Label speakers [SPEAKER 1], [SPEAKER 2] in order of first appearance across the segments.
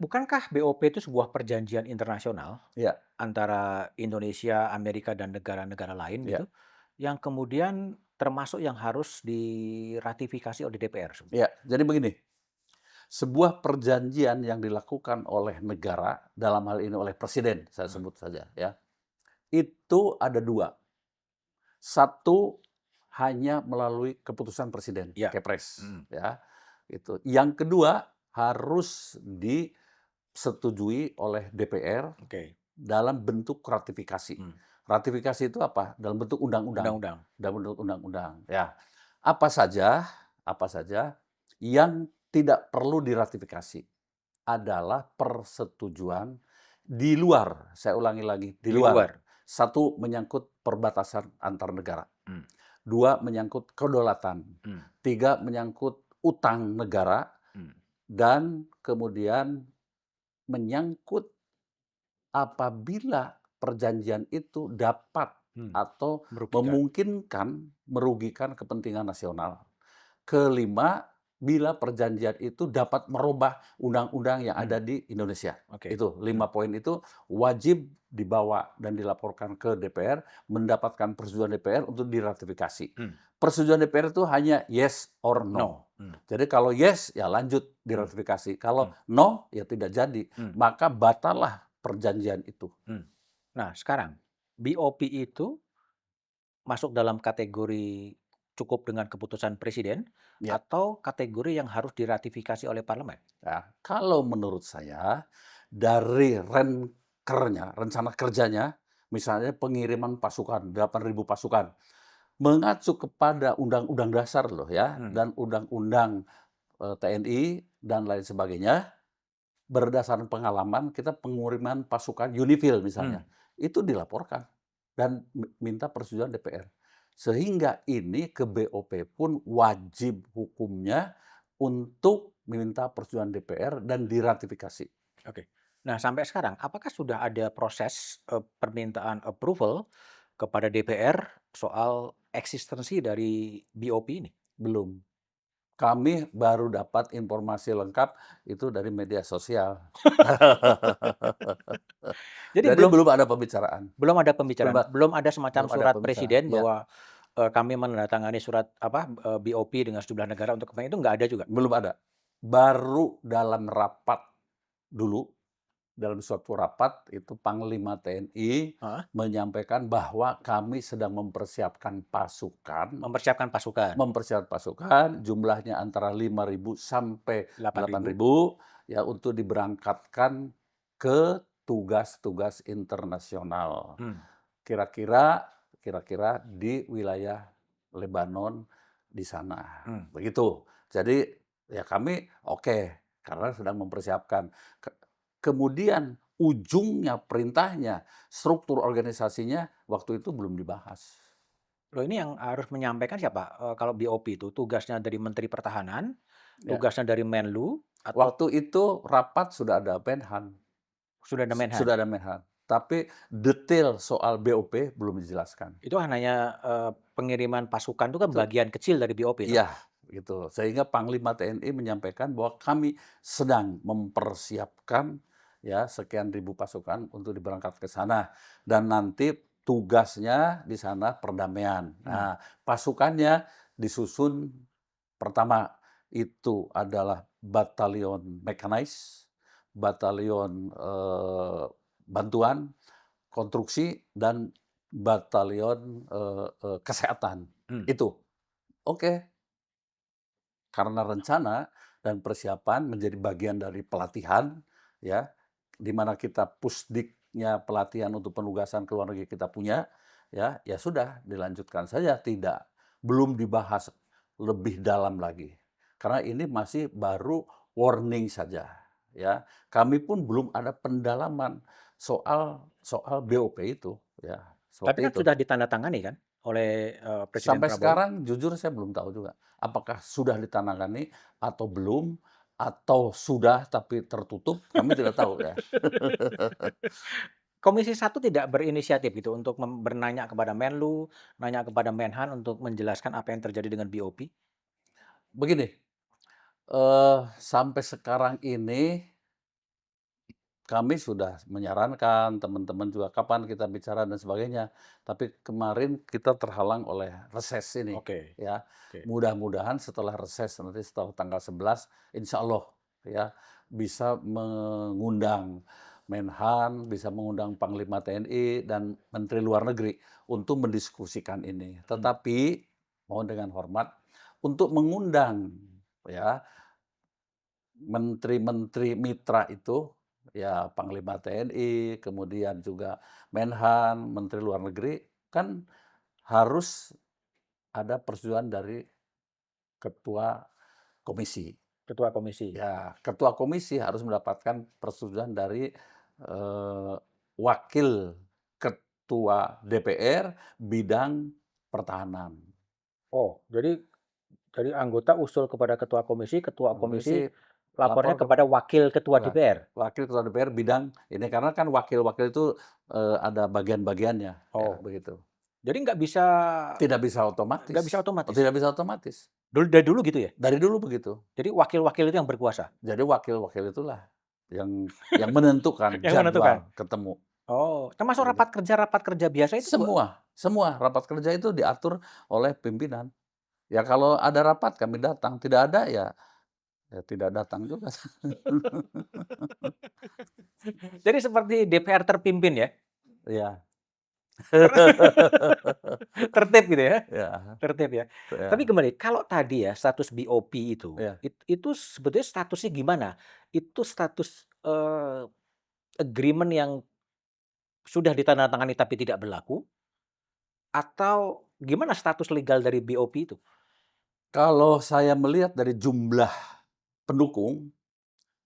[SPEAKER 1] Bukankah BOP itu sebuah perjanjian internasional
[SPEAKER 2] Iya,
[SPEAKER 1] antara Indonesia, Amerika, dan negara-negara lain
[SPEAKER 2] iya,
[SPEAKER 1] gitu, yang kemudian termasuk yang harus diratifikasi oleh DPR
[SPEAKER 2] iya.
[SPEAKER 1] sebenarnya?
[SPEAKER 2] Jadi begini, sebuah perjanjian yang dilakukan oleh negara, dalam hal ini oleh presiden, saya
[SPEAKER 1] Mhm.
[SPEAKER 2] sebut saja ya, itu ada 2. Satu, hanya melalui keputusan presiden,
[SPEAKER 1] Iya.
[SPEAKER 2] Kepres,
[SPEAKER 1] Mhm.
[SPEAKER 2] ya, itu. Yang kedua, harus disetujui oleh DPR
[SPEAKER 1] Oke.
[SPEAKER 2] dalam bentuk ratifikasi.
[SPEAKER 1] Mmm.
[SPEAKER 2] Ratifikasi itu apa? Dalam bentuk undang-undang,
[SPEAKER 1] Undang-undang.
[SPEAKER 2] dalam bentuk undang-undang, ya. Apa saja yang tidak perlu diratifikasi adalah persetujuan di luar, saya ulangi lagi, di
[SPEAKER 1] Di
[SPEAKER 2] luar.
[SPEAKER 1] luar.
[SPEAKER 2] Satu, menyangkut perbatasan antar negara.
[SPEAKER 1] Mmm.
[SPEAKER 2] 2, menyangkut kedaulatan.
[SPEAKER 1] Mmm.
[SPEAKER 2] 3, menyangkut utang negara.
[SPEAKER 1] Mmm.
[SPEAKER 2] Dan kemudian menyangkut apabila perjanjian itu dapat
[SPEAKER 1] Mmm.
[SPEAKER 2] atau
[SPEAKER 1] Merugikan.
[SPEAKER 2] memungkinkan merugikan kepentingan nasional. Kelima, bila perjanjian itu dapat merubah undang-undang yang
[SPEAKER 1] Mmm.
[SPEAKER 2] ada di Indonesia.
[SPEAKER 1] Oke.
[SPEAKER 2] Itu
[SPEAKER 1] Mmm.
[SPEAKER 2] 5 poin itu wajib dibawa dan dilaporkan ke DPR, mendapatkan persetujuan DPR untuk diratifikasi.
[SPEAKER 1] Mmm.
[SPEAKER 2] Persetujuan DPR itu hanya yes or
[SPEAKER 1] No.
[SPEAKER 2] no.
[SPEAKER 1] Mmm.
[SPEAKER 2] Jadi kalau yes, ya lanjut
[SPEAKER 1] Mmm.
[SPEAKER 2] diratifikasi. Kalau
[SPEAKER 1] Mmm.
[SPEAKER 2] no, ya tidak jadi.
[SPEAKER 1] Mmm.
[SPEAKER 2] Maka batallah perjanjian itu.
[SPEAKER 1] Mmm. Nah, sekarang BOP itu masuk dalam kategori cukup dengan keputusan presiden
[SPEAKER 2] Ya.
[SPEAKER 1] atau kategori yang harus diratifikasi oleh parlemen?
[SPEAKER 2] Nah, kalau menurut saya dari rencana kerjanya, misalnya pengiriman pasukan, 8.000 pasukan, mengacu kepada Undang-Undang Dasar loh ya,
[SPEAKER 1] Mmm.
[SPEAKER 2] dan Undang-Undang, TNI dan lain sebagainya, berdasarkan pengalaman kita pengiriman pasukan UNIFIL
[SPEAKER 1] Mmm.
[SPEAKER 2] misalnya, itu dilaporkan dan minta persetujuan DPR. Sehingga ini ke BOP pun wajib hukumnya untuk meminta persetujuan DPR dan diratifikasi.
[SPEAKER 1] Oke. Nah, sampai sekarang apakah sudah ada proses, permintaan approval kepada DPR soal eksistensi dari BOP ini?
[SPEAKER 2] Belum. Kami baru dapat informasi lengkap itu dari media sosial.
[SPEAKER 1] Jadi
[SPEAKER 2] Jadi
[SPEAKER 1] belum
[SPEAKER 2] belum ada pembicaraan.
[SPEAKER 1] belum ada
[SPEAKER 2] Belum
[SPEAKER 1] pembicaraan, belum ada semacam
[SPEAKER 2] belum ada
[SPEAKER 1] surat
[SPEAKER 2] pembicaraan.
[SPEAKER 1] presiden
[SPEAKER 2] Ya,
[SPEAKER 1] bahwa, kami menandatangani surat apa, BOP dengan sejumlah negara untuk itu nggak ada juga?
[SPEAKER 2] belum ada. Baru dalam rapat dulu, dalam suatu rapat itu Panglima TNI
[SPEAKER 1] Heeh,
[SPEAKER 2] menyampaikan bahwa kami sedang
[SPEAKER 1] mempersiapkan pasukan,
[SPEAKER 2] mempersiapkan pasukan jumlahnya antara 5.000 sampai
[SPEAKER 1] 8.000.
[SPEAKER 2] 8.000 ya untuk diberangkatkan ke tugas-tugas internasional.
[SPEAKER 1] Mmm.
[SPEAKER 2] Kira-kira kira-kira di wilayah Lebanon di sana,
[SPEAKER 1] Mmm.
[SPEAKER 2] begitu. Jadi ya kami oke, karena sedang mempersiapkan. Kemudian ujungnya, perintahnya, struktur organisasinya waktu itu belum dibahas.
[SPEAKER 1] Loh, ini yang harus menyampaikan siapa? Kalau BOP itu tugasnya dari Menteri Pertahanan,
[SPEAKER 2] Ya,
[SPEAKER 1] tugasnya dari Menlu, atau
[SPEAKER 2] waktu itu rapat sudah ada Menhan,
[SPEAKER 1] sudah ada Menhan?
[SPEAKER 2] sudah ada Menhan, tapi detail soal BOP belum dijelaskan.
[SPEAKER 1] Itu kan hanya, pengiriman pasukan itu kan
[SPEAKER 2] Itu
[SPEAKER 1] bagian kecil dari BOP toh?
[SPEAKER 2] iya, gitu. Sehingga Panglima TNI menyampaikan bahwa kami sedang mempersiapkan ya sekian ribu pasukan untuk diberangkat ke sana dan nanti tugasnya di sana perdamaian.
[SPEAKER 1] Mmm.
[SPEAKER 2] Nah, pasukannya disusun pertama itu adalah batalion mekanis, batalion bantuan, konstruksi, dan batalion kesehatan.
[SPEAKER 1] Mmm.
[SPEAKER 2] Itu. Oke, karena rencana dan persiapan menjadi bagian dari pelatihan, ya, di mana kita pusdiknya pelatihan untuk penugasan ke luar negeri kita punya, ya, ya sudah dilanjutkan saja, belum dibahas lebih dalam lagi. Karena ini masih baru warning saja, ya. Kami pun belum ada pendalaman soal soal BOP itu, ya,
[SPEAKER 1] Tapi
[SPEAKER 2] seperti
[SPEAKER 1] kan
[SPEAKER 2] itu.
[SPEAKER 1] sudah ditandatangani kan oleh, Presiden
[SPEAKER 2] Sampai
[SPEAKER 1] Prabowo?
[SPEAKER 2] sekarang jujur saya belum tahu juga, apakah sudah ditandatangani atau belum, atau sudah tapi tertutup, kami tidak tahu ya.
[SPEAKER 1] Komisi 1 tidak berinisiatif gitu untuk bernanya kepada Menlu, nanya kepada Menhan untuk menjelaskan apa yang terjadi dengan BOP?
[SPEAKER 2] Begini, sampai sekarang ini Kami sudah menyarankan, teman-teman juga kapan kita bicara dan sebagainya. Tapi kemarin kita terhalang oleh reses ini,
[SPEAKER 1] Oke,
[SPEAKER 2] ya.
[SPEAKER 1] oke.
[SPEAKER 2] Mudah-mudahan setelah reses nanti setelah tanggal 11, insya Allah ya bisa mengundang Menhan, bisa mengundang Panglima TNI dan Menteri Luar Negeri untuk mendiskusikan ini.
[SPEAKER 1] Mmm,
[SPEAKER 2] Tetapi mohon dengan hormat untuk mengundang ya menteri-menteri mitra itu, ya Panglima TNI, kemudian juga Menhan, Menteri Luar Negeri, kan harus ada persetujuan dari ketua komisi.
[SPEAKER 1] ketua komisi.
[SPEAKER 2] Ya, ketua komisi harus mendapatkan persetujuan dari, eee, wakil ketua DPR bidang pertahanan.
[SPEAKER 1] Oh, jadi anggota usul kepada ketua komisi
[SPEAKER 2] Komisi lapor
[SPEAKER 1] lapornya
[SPEAKER 2] ke
[SPEAKER 1] kepada wakil ketua
[SPEAKER 2] Wak
[SPEAKER 1] DPR?
[SPEAKER 2] wakil ketua DPR bidang ini, karena kan wakil-wakil itu, ada bagian-bagiannya, ya
[SPEAKER 1] Oh,
[SPEAKER 2] begitu.
[SPEAKER 1] jadi
[SPEAKER 2] Tidak bisa
[SPEAKER 1] nggak bisa
[SPEAKER 2] otomatis, oh
[SPEAKER 1] otomatis?
[SPEAKER 2] tidak bisa otomatis.
[SPEAKER 1] Dari dulu gitu ya?
[SPEAKER 2] Dari dulu begitu.
[SPEAKER 1] Jadi wakil-wakil itu yang berkuasa?
[SPEAKER 2] Jadi wakil-wakil itulah yang menentukan
[SPEAKER 1] Yang menentukan?
[SPEAKER 2] jadwal ketemu,
[SPEAKER 1] Oh, termasuk
[SPEAKER 2] begitu.
[SPEAKER 1] rapat kerja biasa itu juga?
[SPEAKER 2] Semua semua rapat kerja itu diatur oleh pimpinan. Ya kalau ada rapat kami datang, tidak ada ya ya tidak datang juga.
[SPEAKER 1] Jadi seperti DPR terpimpin ya?
[SPEAKER 2] Iya.
[SPEAKER 1] Karena tertib gitu ya?
[SPEAKER 2] Ya,
[SPEAKER 1] Tertib ya? Tapi
[SPEAKER 2] ya,
[SPEAKER 1] kembali, kalau tadi ya status BOP itu,
[SPEAKER 2] ya.
[SPEAKER 1] itu sebetulnya statusnya gimana? Itu status, agreement yang sudah ditandatangani tapi tidak berlaku? Atau gimana status legal dari BOP itu?
[SPEAKER 2] Kalau saya melihat dari jumlah pendukung,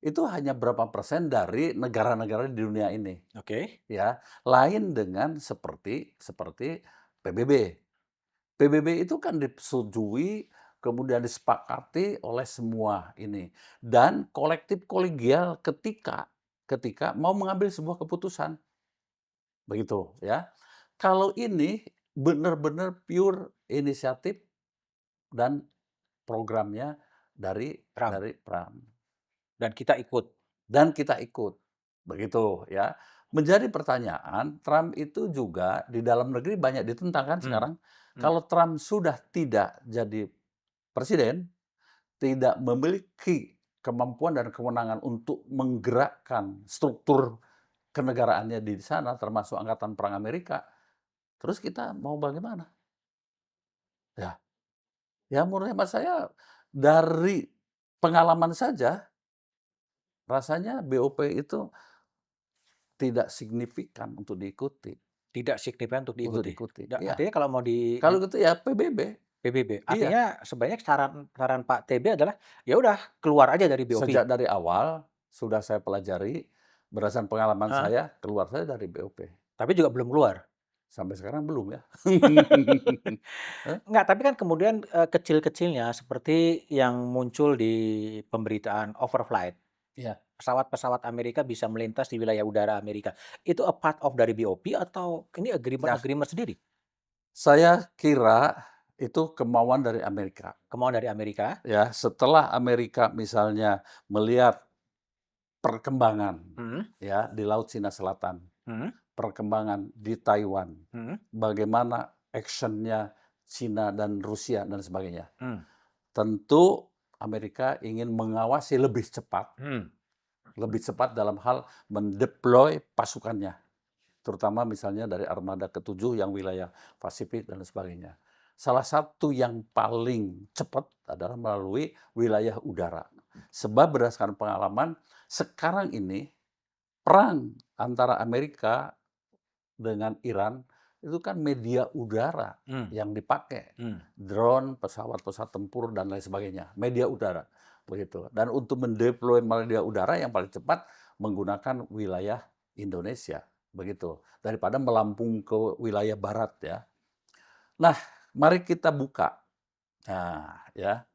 [SPEAKER 2] itu hanya berapa persen dari negara-negara di dunia ini,
[SPEAKER 1] Oke.
[SPEAKER 2] ya. Lain dengan seperti seperti PBB. PBB itu kan disetujui, kemudian disepakati oleh semua ini, dan kolektif kolegial ketika ketika mau mengambil sebuah keputusan, begitu ya. Kalau ini benar-benar pure inisiatif dan programnya
[SPEAKER 1] Trump,
[SPEAKER 2] dari Pram.
[SPEAKER 1] dan kita ikut.
[SPEAKER 2] Dan kita ikut, begitu ya. Menjadi pertanyaan, Trump itu juga di dalam negeri banyak ditentang kan
[SPEAKER 1] Mmm,
[SPEAKER 2] sekarang.
[SPEAKER 1] mmm.
[SPEAKER 2] Kalau Trump sudah tidak jadi presiden, tidak memiliki kemampuan dan kewenangan untuk menggerakkan struktur kenegaraannya di sana, termasuk Angkatan Perang Amerika, terus kita mau bagaimana? Ya, ya menurut hemat saya dari pengalaman saja, rasanya BOP itu tidak signifikan untuk diikuti.
[SPEAKER 1] Tidak signifikan untuk
[SPEAKER 2] Untuk
[SPEAKER 1] diikuti.
[SPEAKER 2] diikuti, iya.
[SPEAKER 1] Artinya kalau mau
[SPEAKER 2] Kalau gitu ya PBB,
[SPEAKER 1] PBB,
[SPEAKER 2] iya.
[SPEAKER 1] artinya sebenarnya saran saran Pak TB adalah, ya udah keluar aja dari BOP?
[SPEAKER 2] Sejak dari awal sudah saya pelajari, berdasarkan pengalaman
[SPEAKER 1] Heeh,
[SPEAKER 2] saya, keluar saya dari BOP.
[SPEAKER 1] tapi juga belum keluar?
[SPEAKER 2] Sampai sekarang belum ya. Hah?
[SPEAKER 1] Enggak, tapi kan kemudian, kecil-kecilnya seperti yang muncul di pemberitaan overflight,
[SPEAKER 2] Iya.
[SPEAKER 1] pesawat-pesawat Amerika bisa melintas di wilayah udara Amerika. Itu a part of dari BOP atau ini
[SPEAKER 2] Nah,
[SPEAKER 1] agreement sendiri?
[SPEAKER 2] saya kira itu kemauan dari Amerika,
[SPEAKER 1] Kemauan dari Amerika?
[SPEAKER 2] ya. Setelah Amerika misalnya melihat perkembangan,
[SPEAKER 1] Mhm,
[SPEAKER 2] ya, di Laut Cina Selatan,
[SPEAKER 1] mhm,
[SPEAKER 2] perkembangan di Taiwan,
[SPEAKER 1] mhm,
[SPEAKER 2] bagaimana action-nya Cina dan Rusia dan sebagainya.
[SPEAKER 1] mmm,
[SPEAKER 2] Tentu Amerika ingin mengawasi
[SPEAKER 1] mmm,
[SPEAKER 2] lebih cepat dalam hal mendeploy pasukannya, terutama misalnya dari armada ke-7 yang wilayah Pasifik dan sebagainya. Salah satu yang paling cepat adalah melalui wilayah udara. Sebab berdasarkan pengalaman, sekarang ini perang antara Amerika dengan Iran itu kan media udara
[SPEAKER 1] mmm,
[SPEAKER 2] yang dipakai.
[SPEAKER 1] mmm,
[SPEAKER 2] Drone, pesawat-pesawat tempur, dan lain sebagainya. Media udara, begitu. Dan untuk mendeploy media udara yang paling cepat menggunakan wilayah Indonesia, begitu. Daripada melampung ke wilayah barat ya. Nah, mari kita buka. Nah, ya.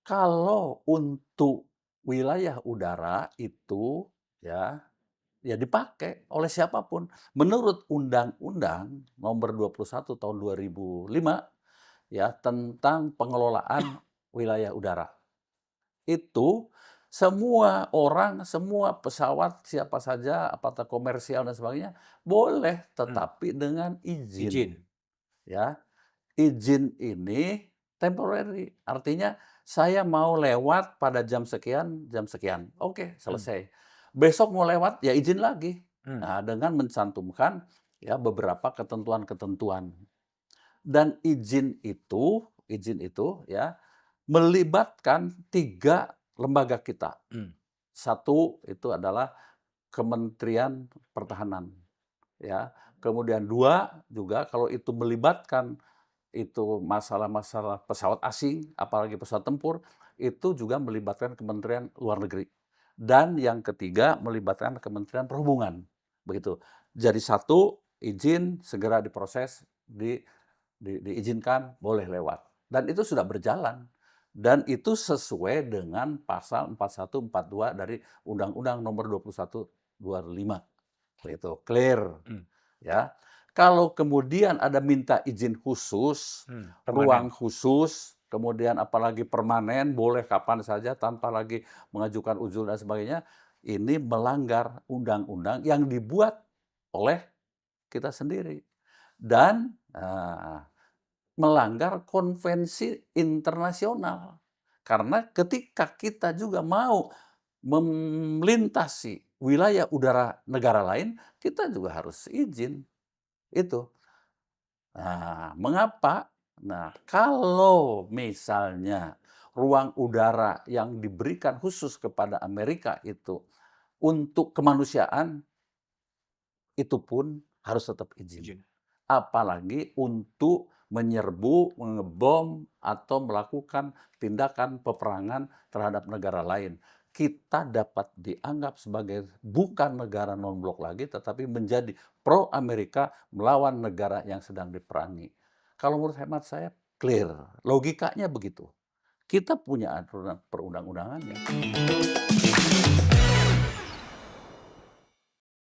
[SPEAKER 2] Kalau untuk wilayah udara itu ya ya dipakai oleh siapapun. Menurut Undang-Undang Nomor 21 Tahun 2005 ya tentang pengelolaan wilayah udara. Itu Semua orang, semua pesawat, siapa saja, apakah komersial dan sebagainya, boleh,
[SPEAKER 1] Mmm.
[SPEAKER 2] tetapi dengan izin,
[SPEAKER 1] Izin.
[SPEAKER 2] ya. Izin ini temporary, artinya saya mau lewat pada jam sekian, oke,
[SPEAKER 1] Mmm.
[SPEAKER 2] selesai. Besok mau lewat, ya izin lagi.
[SPEAKER 1] Mmm.
[SPEAKER 2] Nah, dengan mencantumkan, ya, beberapa ketentuan-ketentuan. Dan izin itu, ya, melibatkan 3 lembaga kita.
[SPEAKER 1] Mmm.
[SPEAKER 2] Satu itu adalah Kementerian Pertahanan, ya. Kemudian 2 juga kalau itu melibatkan itu masalah-masalah pesawat asing, apalagi pesawat tempur, itu juga melibatkan Kementerian Luar Negeri. Dan yang ketiga melibatkan Kementerian Perhubungan, begitu. Jadi satu, izin segera diproses, diizinkan, boleh lewat. Dan itu sudah berjalan. Dan itu sesuai dengan pasal 41, 42 dari Undang-Undang Nomor 21, 25. Itu clear,
[SPEAKER 1] Mmm.
[SPEAKER 2] ya. Kalau kemudian ada minta izin khusus, ruang
[SPEAKER 1] Permanen.
[SPEAKER 2] khusus, kemudian apalagi permanen, boleh kapan saja tanpa lagi mengajukan uzur dan sebagainya, ini melanggar undang-undang yang dibuat oleh kita sendiri dan melanggar konvensi internasional. Karena ketika kita juga mau melintasi wilayah udara negara lain, kita juga harus izin, itu. Nah, mengapa? Nah, kalau misalnya ruang udara yang diberikan khusus kepada Amerika itu untuk kemanusiaan, itu pun harus tetap izin.
[SPEAKER 1] Izin.
[SPEAKER 2] Apalagi untuk menyerbu, ngebom, atau melakukan tindakan peperangan terhadap negara lain. Kita dapat dianggap sebagai bukan negara non-blok lagi, tetapi menjadi pro-Amerika melawan negara yang sedang diperangi. Kalau menurut hemat saya, clear. Logikanya begitu. Kita punya aturan perundang-undangannya.